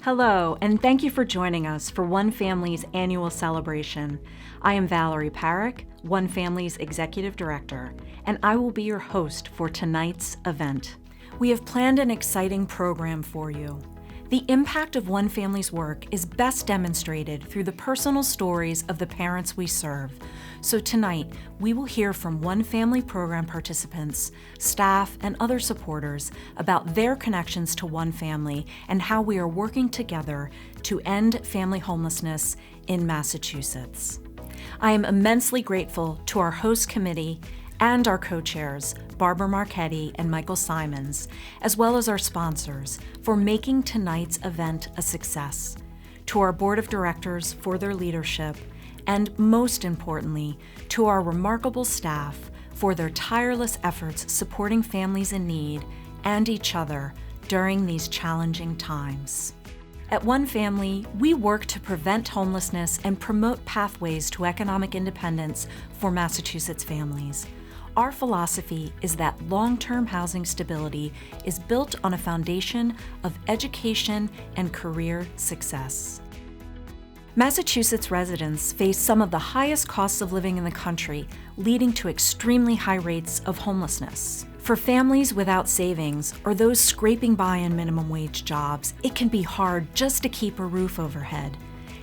Hello, and thank you for joining us for One Family's annual celebration. I am Valerie Parrick, One Family's Executive Director, and I will be your host for tonight's event. We have planned an exciting program for you. The impact of One Family's work is best demonstrated through the personal stories of the parents we serve. So tonight, we will hear from One Family program participants, staff, and other supporters about their connections to One Family and how we are working together to end family homelessness in Massachusetts. I am immensely grateful to our host committee and our co-chairs, Barbara Marchetti and Michael Simons, as well as our sponsors, for making tonight's event a success, to our board of directors for their leadership, and most importantly, to our remarkable staff for their tireless efforts supporting families in need and each other during these challenging times. At One Family, we work to prevent homelessness and promote pathways to economic independence for Massachusetts families. Our philosophy is that long-term housing stability is built on a foundation of education and career success. Massachusetts residents face some of the highest costs of living in the country, leading to extremely high rates of homelessness. For families without savings or those scraping by in minimum wage jobs, it can be hard just to keep a roof overhead.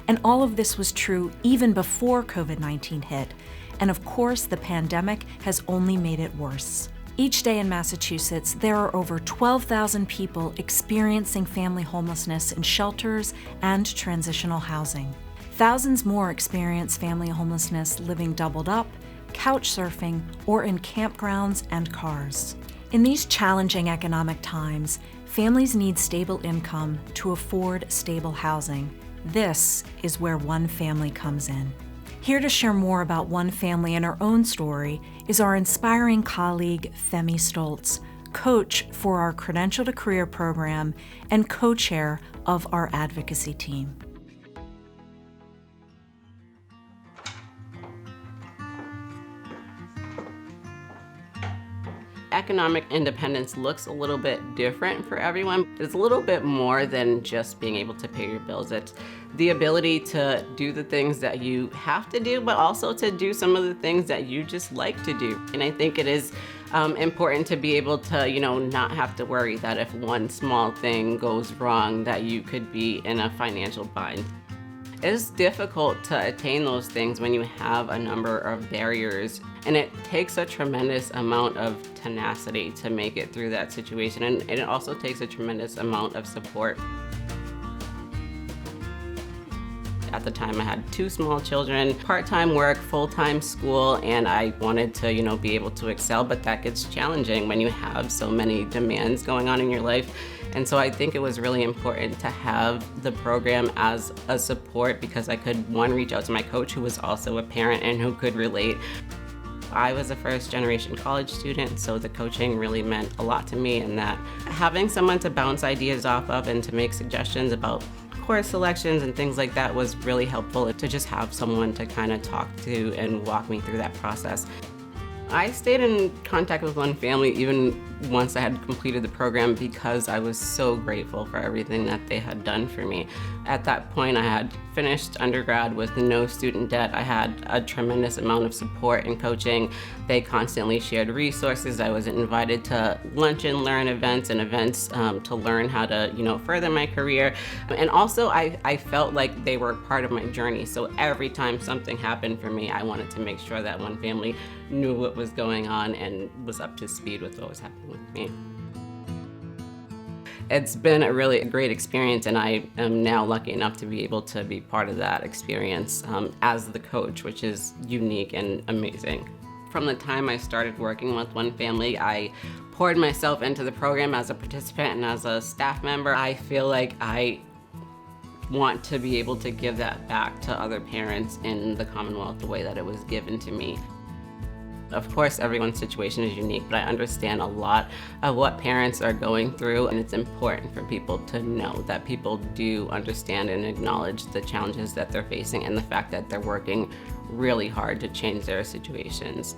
And all of this was true even before COVID-19 hit. And of course, the pandemic has only made it worse. Each day in Massachusetts, there are over 12,000 people experiencing family homelessness in shelters and transitional housing. Thousands more experience family homelessness living doubled up, couch surfing, or in campgrounds and cars. In these challenging economic times, families need stable income to afford stable housing. This is where One Family comes in. Here to share more about One Family and her own story is our inspiring colleague, Femi Stoltz, coach for our Credential to Career program and co-chair of our advocacy team. Economic independence looks a little bit different for everyone. It's a little bit more than just being able to pay your bills. It's the ability to do the things that you have to do, but also to do some of the things that you just like to do. And I think it is important to be able to, not have to worry that if one small thing goes wrong, that you could be in a financial bind. It's difficult to attain those things when you have a number of barriers, and it takes a tremendous amount of tenacity to make it through that situation, and it also takes a tremendous amount of support. At the time, I had 2 small children, part-time work, full-time school, and I wanted to, be able to excel, but that gets challenging when you have so many demands going on in your life. And so I think it was really important to have the program as a support because I could, one, reach out to my coach who was also a parent and who could relate. I was a first-generation college student, so the coaching really meant a lot to me, and that having someone to bounce ideas off of and to make suggestions about course selections and things like that was really helpful, to just have someone to kind of talk to and walk me through that process. I stayed in contact with One Family even once I had completed the program because I was so grateful for everything that they had done for me. At that point, I had finished undergrad with no student debt. I had a tremendous amount of support and coaching. They constantly shared resources. I was invited to lunch and learn events and events to learn how to, further my career. And also, I felt like they were part of my journey. So every time something happened for me, I wanted to make sure that One Family knew what was going on and was up to speed with what was happening with me. It's been a really great experience, and I am now lucky enough to be able to be part of that experience as the coach, which is unique and amazing. From the time I started working with One Family, I poured myself into the program as a participant and as a staff member. I feel like I want to be able to give that back to other parents in the Commonwealth the way that it was given to me. Of course, everyone's situation is unique, but I understand a lot of what parents are going through, and it's important for people to know that people do understand and acknowledge the challenges that they're facing and the fact that they're working really hard to change their situations.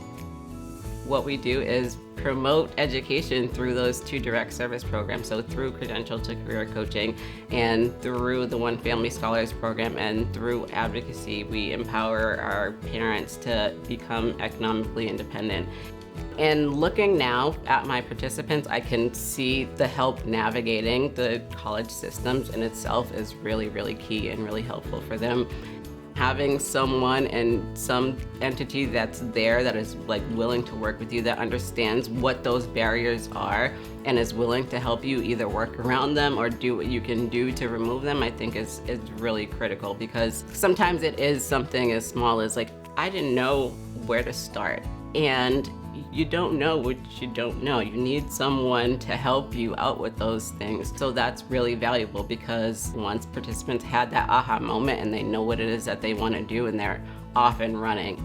what we do is promote education through those 2 direct service programs. So through Credential to Career Coaching and through the One Family Scholars Program and through advocacy, we empower our parents to become economically independent. And looking now at my participants, I can see the help navigating the college systems in itself is really, really key and really helpful for them. Having someone and some entity that's there that is like willing to work with you, that understands what those barriers are and is willing to help you either work around them or do what you can do to remove them, I think is really critical, because sometimes it is something as small as like, I didn't know where to start. And you don't know what you don't know. You need someone to help you out with those things. So that's really valuable, because once participants had that aha moment and they know what it is that they want to do and they're off and running.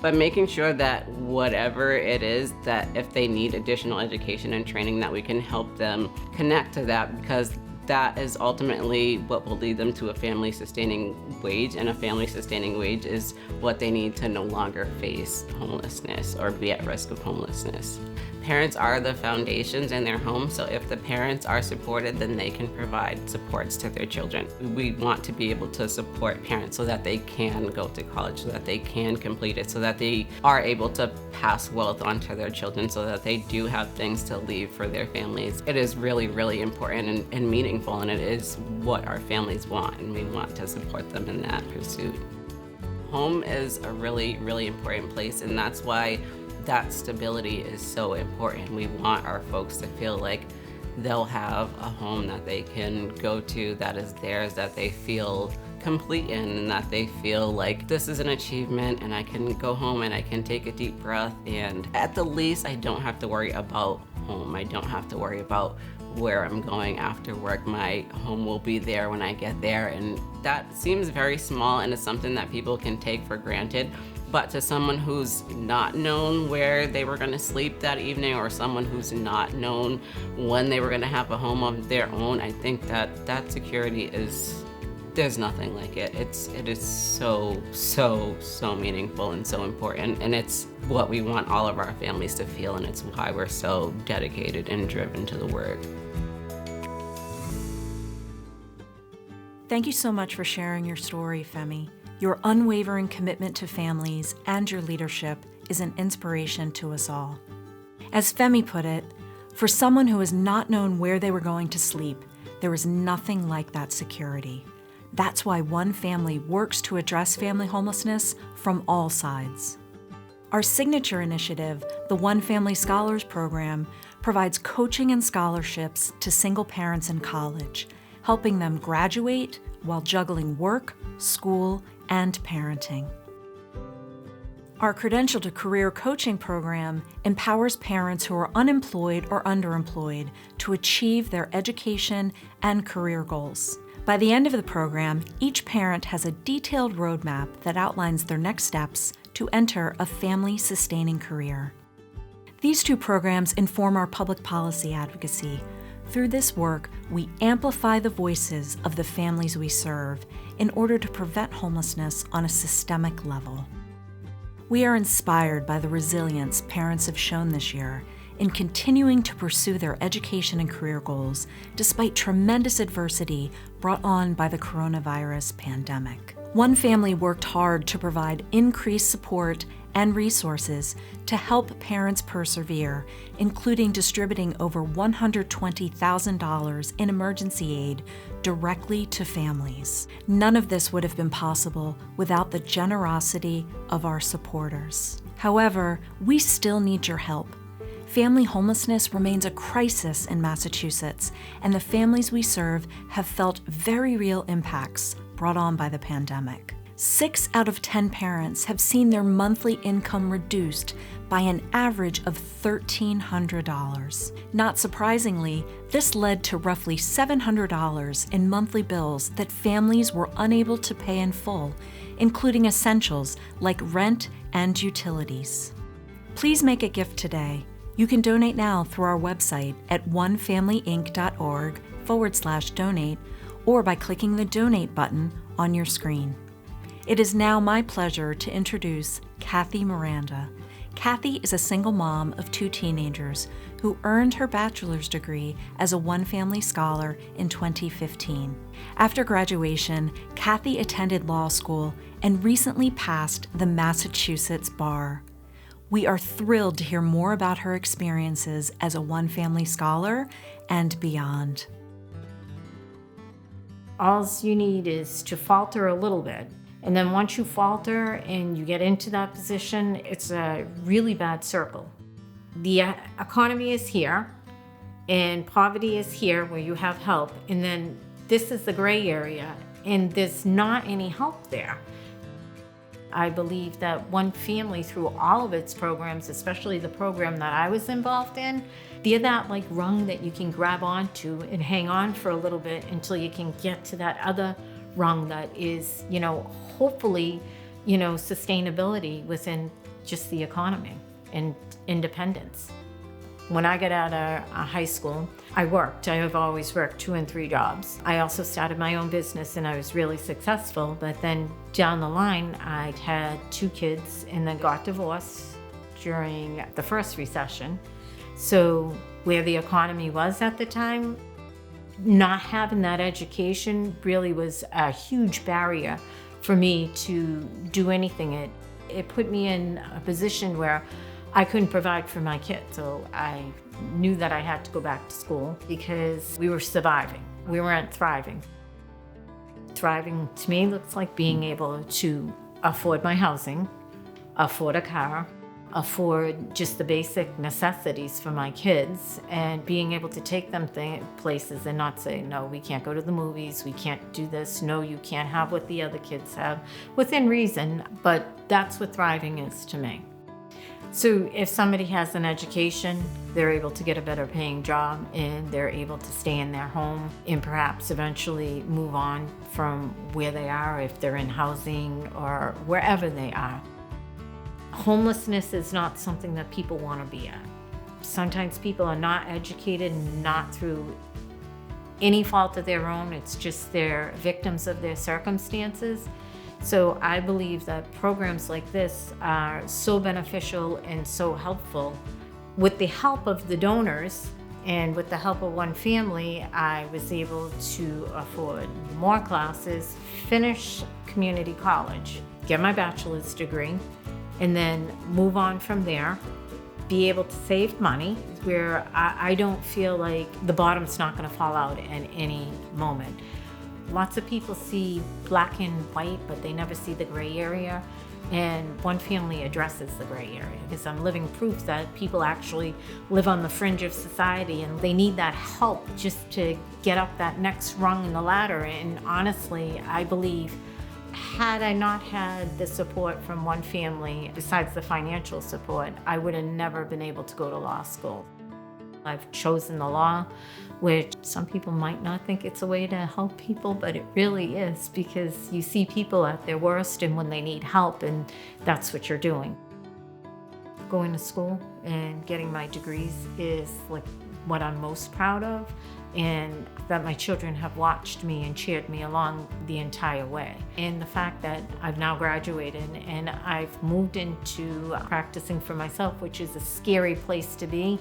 But making sure that whatever it is, that if they need additional education and training, that we can help them connect to that, because that is ultimately what will lead them to a family sustaining wage, and a family sustaining wage is what they need to no longer face homelessness or be at risk of homelessness. Parents are the foundations in their home, so if the parents are supported, then they can provide supports to their children. We want to be able to support parents so that they can go to college, so that they can complete it, so that they are able to pass wealth on to their children, so that they do have things to leave for their families. It is really, really important and meaningful, and it is what our families want, and we want to support them in that pursuit. Home is a really, really important place, and that's why that stability is so important. We want our folks to feel like they'll have a home that they can go to, that is theirs, that they feel complete in, and that they feel like this is an achievement and I can go home and I can take a deep breath, and at the least I don't have to worry about home. I don't have to worry about where I'm going after work. My home will be there when I get there, and that seems very small and it's something that people can take for granted. But to someone who's not known where they were going to sleep that evening, or someone who's not known when they were going to have a home of their own, I think that security is, there's nothing like it. It is so, so, so meaningful and so important, and it's what we want all of our families to feel, and it's why we're so dedicated and driven to the work. Thank you so much for sharing your story, Femi. Your unwavering commitment to families and your leadership is an inspiration to us all. As Femi put it, for someone who has not known where they were going to sleep, there is nothing like that security. That's why One Family works to address family homelessness from all sides. Our signature initiative, the One Family Scholars Program, provides coaching and scholarships to single parents in college, helping them graduate while juggling work, school, and parenting. Our Credential to Career Coaching program empowers parents who are unemployed or underemployed to achieve their education and career goals. By the end of the program, each parent has a detailed roadmap that outlines their next steps to enter a family-sustaining career. These 2 programs inform our public policy advocacy. Through this work, we amplify the voices of the families we serve in order to prevent homelessness on a systemic level. We are inspired by the resilience parents have shown this year in continuing to pursue their education and career goals despite tremendous adversity brought on by the coronavirus pandemic. One Family worked hard to provide increased support and resources to help parents persevere, including distributing over $120,000 in emergency aid directly to families. None of this would have been possible without the generosity of our supporters. However, we still need your help. Family homelessness remains a crisis in Massachusetts, and the families we serve have felt very real impacts brought on by the pandemic. 6 out of 10 parents have seen their monthly income reduced by an average of $1,300. Not surprisingly, this led to roughly $700 in monthly bills that families were unable to pay in full, including essentials like rent and utilities. Please make a gift today. You can donate now through our website at onefamilyinc.org/donate, or by clicking the donate button on your screen. It is now my pleasure to introduce Kathy Miranda. Kathy is a single mom of 2 teenagers who earned her bachelor's degree as a one-family scholar in 2015. After graduation, Kathy attended law school and recently passed the Massachusetts bar. We are thrilled to hear more about her experiences as a one-family scholar and beyond. All you need is to falter a little bit. And then once you falter and you get into that position, it's a really bad circle. The economy is here and poverty is here where you have help. And then this is the gray area and there's not any help there. I believe that one family, through all of its programs, especially the program that I was involved in, they're that like rung that you can grab onto and hang on for a little bit until you can get to that other rung that is, hopefully, sustainability within just the economy and independence. When I got out of high school, I worked. I have always worked 2 and 3 jobs. I also started my own business and I was really successful, but then down the line, I'd had 2 kids and then got divorced during the first recession. So where the economy was at the time, not having that education really was a huge barrier for me to do anything. It put me in a position where I couldn't provide for my kids, so I knew that I had to go back to school because we were surviving. We weren't thriving. Thriving to me looks like being able to afford my housing, afford a car, afford just the basic necessities for my kids, and being able to take them places and not say, no, we can't go to the movies, we can't do this, no, you can't have what the other kids have, within reason, but that's what thriving is to me. So if somebody has an education, they're able to get a better paying job and they're able to stay in their home and perhaps eventually move on from where they are if they're in housing or wherever they are. Homelessness is not something that people want to be at. Sometimes people are not educated, not through any fault of their own. It's just they're victims of their circumstances. So I believe that programs like this are so beneficial and so helpful. With the help of the donors and with the help of one family, I was able to afford more classes, finish community college, get my bachelor's degree, and then move on from there, be able to save money where I don't feel like the bottom's not going to fall out at any moment. Lots of people see black and white, but they never see the gray area. And one family addresses the gray area because I'm living proof that people actually live on the fringe of society and they need that help just to get up that next rung in the ladder. And honestly, I believe had I not had the support from one family, besides the financial support, I would have never been able to go to law school. I've chosen the law, which some people might not think it's a way to help people, but it really is because you see people at their worst and when they need help, and that's what you're doing. Going to school and getting my degrees is like what I'm most proud of, and that my children have watched me and cheered me along the entire way. And the fact that I've now graduated and I've moved into practicing for myself, which is a scary place to be,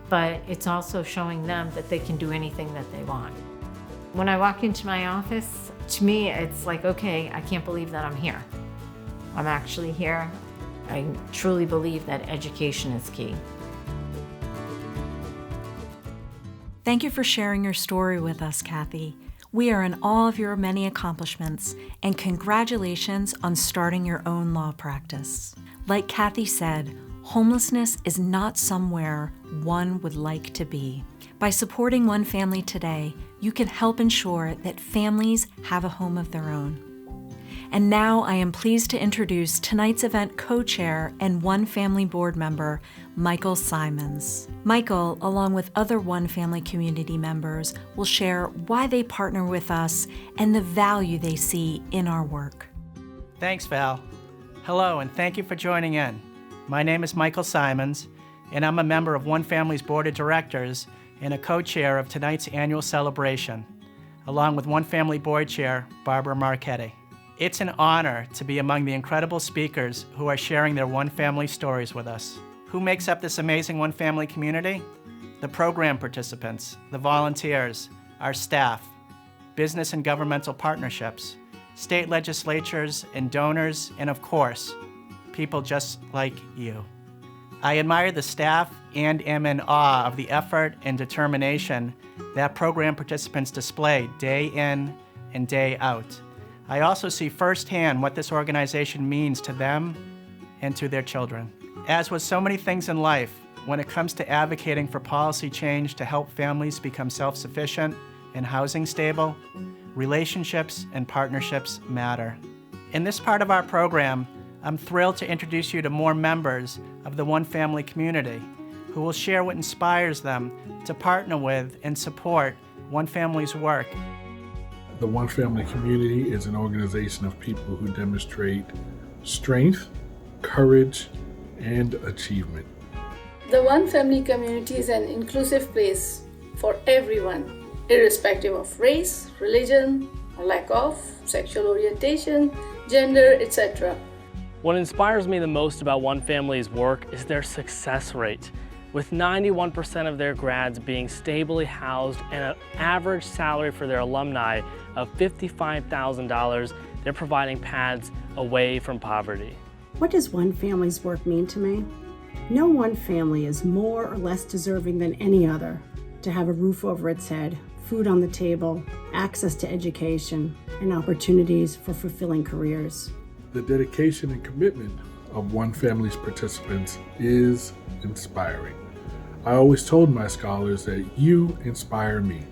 but it's also showing them that they can do anything that they want. When I walk into my office, to me, it's like, okay, I can't believe that I'm here. I'm actually here. I truly believe that education is key. Thank you for sharing your story with us, Kathy. We are in awe of your many accomplishments, and congratulations on starting your own law practice. Like Kathy said, homelessness is not somewhere one would like to be. By supporting One Family today, you can help ensure that families have a home of their own. And now I am pleased to introduce tonight's event co-chair and One Family board member, Michael Simons. Michael, along with other One Family community members, will share why they partner with us and the value they see in our work. Thanks, Val. Hello, and thank you for joining in. My name is Michael Simons, and I'm a member of One Family's Board of Directors and a co-chair of tonight's annual celebration, along with One Family Board Chair, Barbara Marchetti. It's an honor to be among the incredible speakers who are sharing their One Family stories with us. Who makes up this amazing One Family community? The program participants, the volunteers, our staff, business and governmental partnerships, state legislatures and donors, and of course, people just like you. I admire the staff and am in awe of the effort and determination that program participants display day in and day out. I also see firsthand what this organization means to them and to their children. As with so many things in life, when it comes to advocating for policy change to help families become self-sufficient and housing stable, relationships and partnerships matter. In this part of our program, I'm thrilled to introduce you to more members of the One Family community who will share what inspires them to partner with and support One Family's work. The One Family community is an organization of people who demonstrate strength, courage, and achievement. The One Family community is an inclusive place for everyone, irrespective of race, religion, or lack of, sexual orientation, gender, etc. What inspires me the most about One Family's work is their success rate. With 91% of their grads being stably housed and an average salary for their alumni of $55,000, they're providing paths away from poverty. What does One Family's work mean to me? No one family is more or less deserving than any other to have a roof over its head, food on the table, access to education, and opportunities for fulfilling careers. The dedication and commitment of One Family's participants is inspiring. I always told my scholars that you inspire me.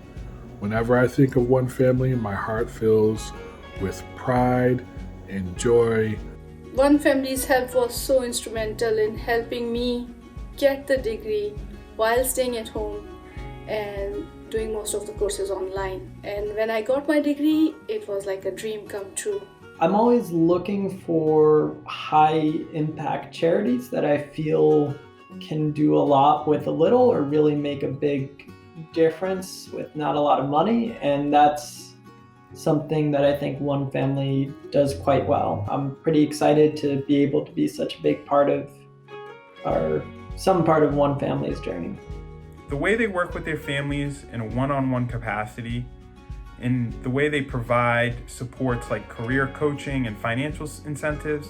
Whenever I think of One Family, my heart fills with pride and joy. One Family's help was so instrumental in helping me get the degree while staying at home and doing most of the courses online. And when I got my degree, it was like a dream come true. I'm always looking for high impact charities that I feel can do a lot with a little or really make a big difference with not a lot of money, and that's something that I think One Family does quite well. I'm pretty excited to be able to be such a big part of some part of One Family's journey. The way they work with their families in a one-on-one capacity, and the way they provide supports like career coaching and financial incentives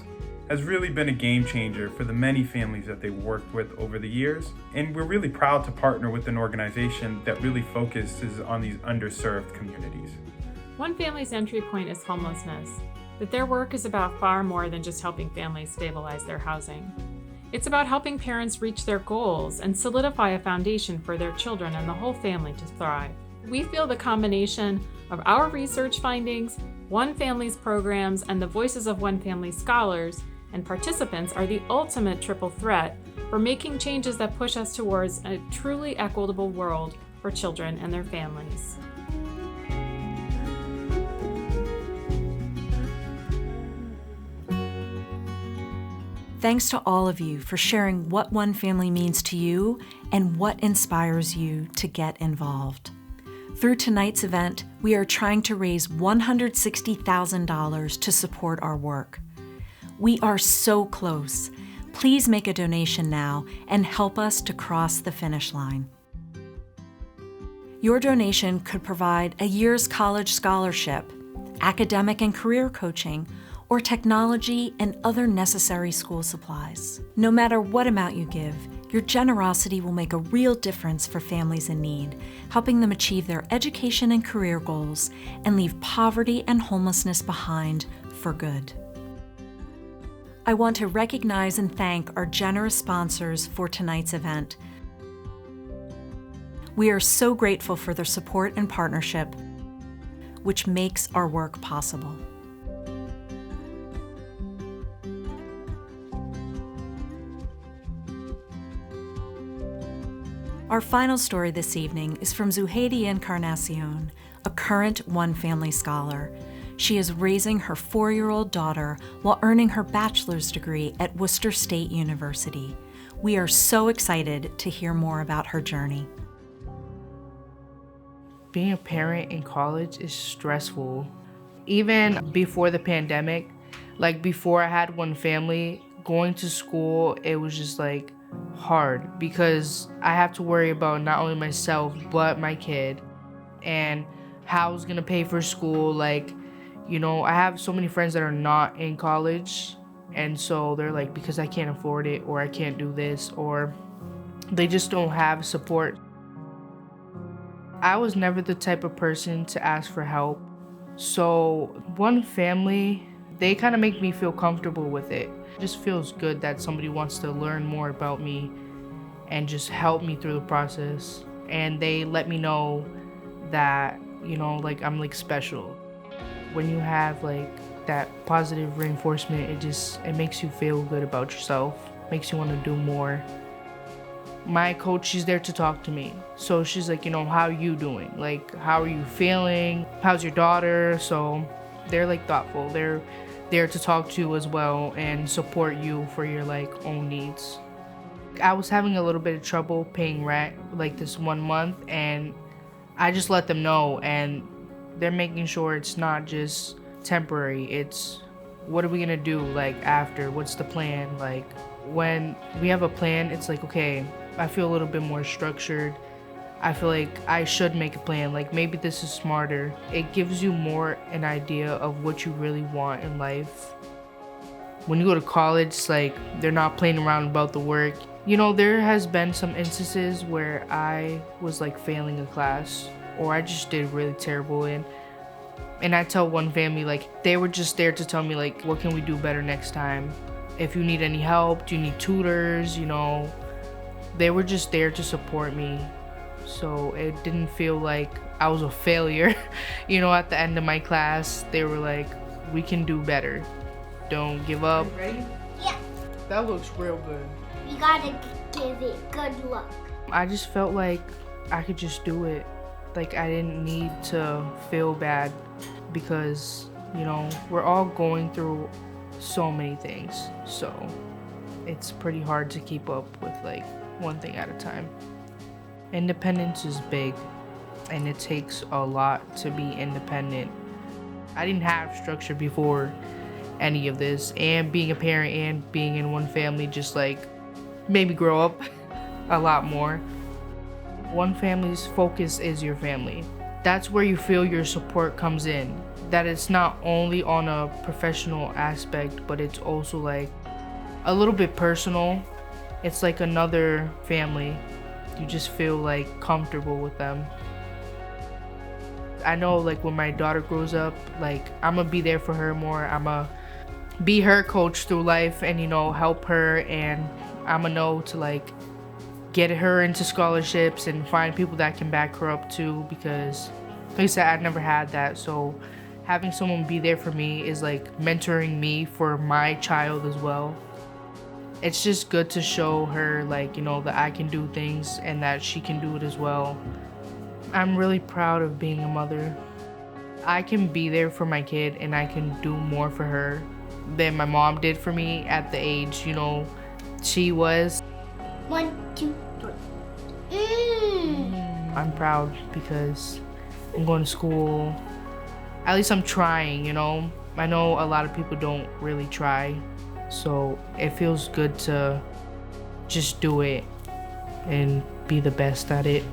has really been a game changer for the many families that they've worked with over the years. And we're really proud to partner with an organization that really focuses on these underserved communities. One Family's entry point is homelessness, but their work is about far more than just helping families stabilize their housing. It's about helping parents reach their goals and solidify a foundation for their children and the whole family to thrive. We feel the combination of our research findings, One Family's programs, and the voices of One Family scholars and participants are the ultimate triple threat for making changes that push us towards a truly equitable world for children and their families. Thanks to all of you for sharing what One Family means to you and what inspires you to get involved. Through tonight's event, we are trying to raise $160,000 to support our work. We are so close. Please make a donation now and help us to cross the finish line. Your donation could provide a year's college scholarship, academic and career coaching, or technology and other necessary school supplies. No matter what amount you give, your generosity will make a real difference for families in need, helping them achieve their education and career goals and leave poverty and homelessness behind for good. I want to recognize and thank our generous sponsors for tonight's event. We are so grateful for their support and partnership, which makes our work possible. Our final story this evening is from Zuhaidi Encarnacion, a current One Family scholar. She is raising her 4-year-old daughter while earning her bachelor's degree at Worcester State University. We are so excited to hear more about her journey. Being a parent in college is stressful. Even before the pandemic, like before I had one family, going to school, it was just like hard because I have to worry about not only myself, but my kid and how I was gonna pay for school. Like, you know, I have so many friends that are not in college, and so they're like, because I can't afford it, or I can't do this, or they just don't have support. I was never the type of person to ask for help. So one family, they kind of make me feel comfortable with it. It just feels good that somebody wants to learn more about me and just help me through the process. And they let me know that, you know, like I'm like special. When you have like that positive reinforcement, it makes you feel good about yourself, makes you want to do more. My coach, she's there to talk to me. So she's like, you know, how are you doing? Like, how are you feeling? How's your daughter? So they're like thoughtful. They're there to talk to you as well and support you for your like own needs. I was having a little bit of trouble paying rent like this 1 month, and I just let them know, and they're making sure it's not just temporary. It's what are we gonna do like after? What's the plan? Like when we have a plan, it's like, okay, I feel a little bit more structured. I feel like I should make a plan, like maybe this is smarter. It gives you more an idea of what you really want in life. When you go to college, it's like they're not playing around about the work. You know, there has been some instances where I was like failing a class, or I just did really terrible, and I tell one family, like, they were just there to tell me like, what can we do better next time? If you need any help, do you need tutors, you know? They were just there to support me. So it didn't feel like I was a failure. You know, at the end of my class, they were like, we can do better. Don't give up. You ready? Yeah. That looks real good. You gotta give it good luck. I just felt like I could just do it. Like I didn't need to feel bad because, you know, we're all going through so many things. So it's pretty hard to keep up with like one thing at a time. Independence is big, and it takes a lot to be independent. I didn't have structure before any of this, and being a parent and being in one family just like made me grow up a lot more. One family's focus is your family. That's where you feel your support comes in. That it's not only on a professional aspect, but it's also like a little bit personal. It's like another family. You just feel like comfortable with them. I know like when my daughter grows up, like I'm gonna be there for her more. I'm gonna be her coach through life and, you know, help her, and I'm gonna know to like get her into scholarships and find people that can back her up too, because like I said, I've never had that. So having someone be there for me is like mentoring me for my child as well. It's just good to show her like, you know, that I can do things and that she can do it as well. I'm really proud of being a mother. I can be there for my kid and I can do more for her than my mom did for me at the age, you know, she was. 1, 2, 3. I'm proud because I'm going to school. At least I'm trying, you know. I know a lot of people don't really try. So it feels good to just do it and be the best at it.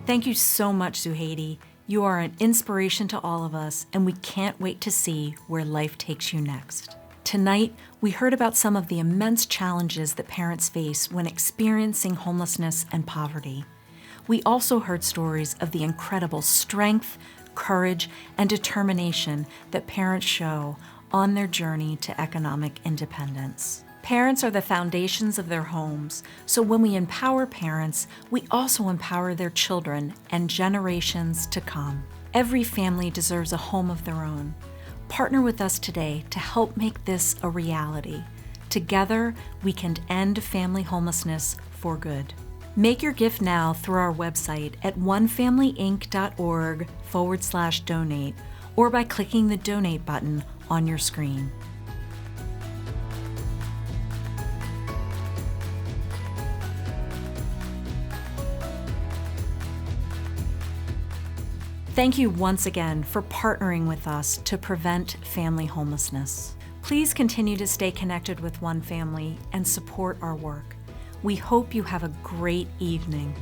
Thank you so much, Zuhaidi. You are an inspiration to all of us, and we can't wait to see where life takes you next. Tonight, we heard about some of the immense challenges that parents face when experiencing homelessness and poverty. We also heard stories of the incredible strength, courage, and determination that parents show on their journey to economic independence. Parents are the foundations of their homes, so when we empower parents, we also empower their children and generations to come. Every family deserves a home of their own. Partner with us today to help make this a reality. Together, we can end family homelessness for good. Make your gift now through our website at onefamilyinc.org/donate or by clicking the donate button on your screen. Thank you once again for partnering with us to prevent family homelessness. Please continue to stay connected with One Family and support our work. We hope you have a great evening.